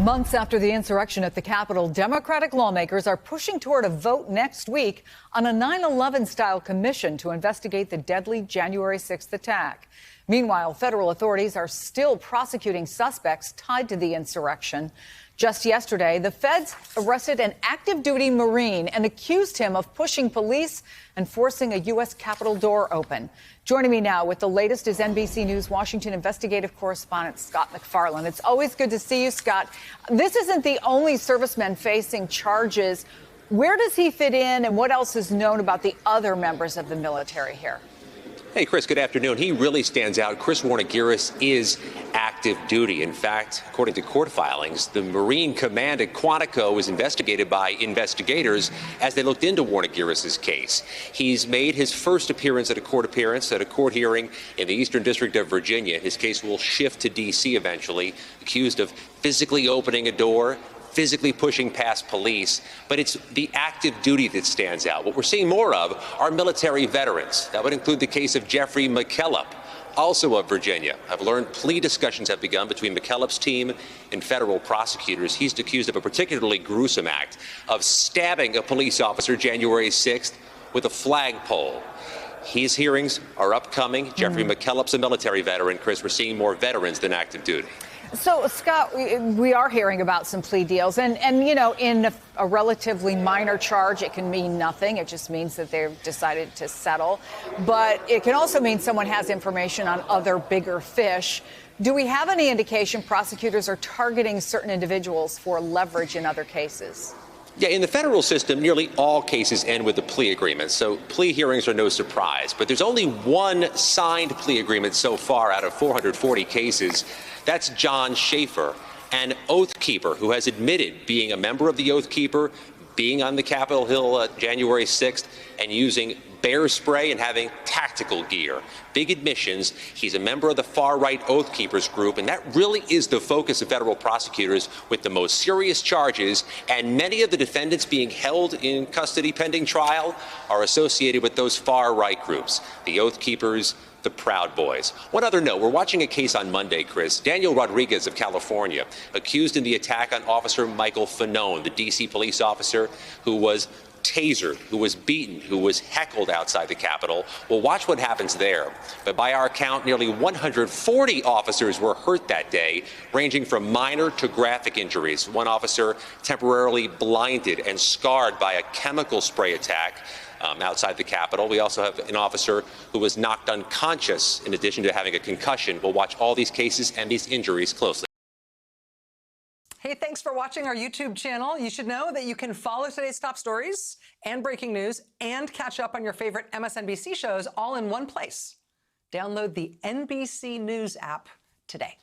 Months after the insurrection at the Capitol, Democratic lawmakers are pushing toward a vote next week on a 9/11-style commission to investigate the deadly January 6th attack. Meanwhile, federal authorities are still prosecuting suspects tied to the insurrection. Just yesterday, the feds arrested an active-duty Marine and accused him of pushing police and forcing a U.S. Capitol door open. Joining me now with the latest is NBC News Washington investigative correspondent Scott MacFarlane. It's always good to see you, Scott. This isn't the only serviceman facing charges. Where does he fit in, and what else is known about the other members of the military here? Hey, Chris, good afternoon. He really stands out. Chris Warnegiris is active duty. In fact, according to court filings, the Marine command at Quantico was investigated by investigators as they looked into Warnegiris' case. He's made his first appearance at a court hearing in the Eastern District of Virginia. His case will shift to D.C. eventually, accused of physically opening a door, physically pushing past police, but it's the active duty that stands out. What we're seeing more of are military veterans. That would include the case of Jeffrey McKellop, also of Virginia. I've learned plea discussions have begun between McKellop's team and federal prosecutors. He's accused of a particularly gruesome act of stabbing a police officer January 6th with a flagpole. His hearings are upcoming. Jeffrey McKellop's a military veteran. Chris, we're seeing more veterans than active duty. So, Scott, we are hearing about some plea deals. And you know, in a relatively minor charge, it can mean nothing. It just means that they've decided to settle. But it can also mean someone has information on other bigger fish. Do we have any indication prosecutors are targeting certain individuals for leverage in other cases? Yeah, in the federal system, nearly all cases end with a plea agreement, so plea hearings are no surprise. But there's only one signed plea agreement so far out of 440 cases. That's John Schaefer, an Oath Keeper who has admitted being a member of the Oath Keeper, being on the Capitol Hill January 6th, and using bear spray and having tactical gear. Big admissions. He's a member of the far-right Oath Keepers group, and that really is the focus of federal prosecutors with the most serious charges, and many of the defendants being held in custody pending trial are associated with those far-right groups, the Oath Keepers, the Proud Boys. One other note, we're watching a case on Monday, Chris. Daniel Rodriguez of California, accused in the attack on Officer Michael Fanone, the D.C. police officer who was tasered, who was beaten, who was heckled outside the Capitol. We'll watch what happens there. But by our count, nearly 140 officers were hurt that day, ranging from minor to graphic injuries. One officer temporarily blinded and scarred by a chemical spray attack outside the Capitol. We also have an officer who was knocked unconscious in addition to having a concussion. We'll watch all these cases and these injuries closely. Hey, thanks for watching our YouTube channel. You should know that you can follow today's top stories and breaking news and catch up on your favorite MSNBC shows all in one place. Download the NBC News app today.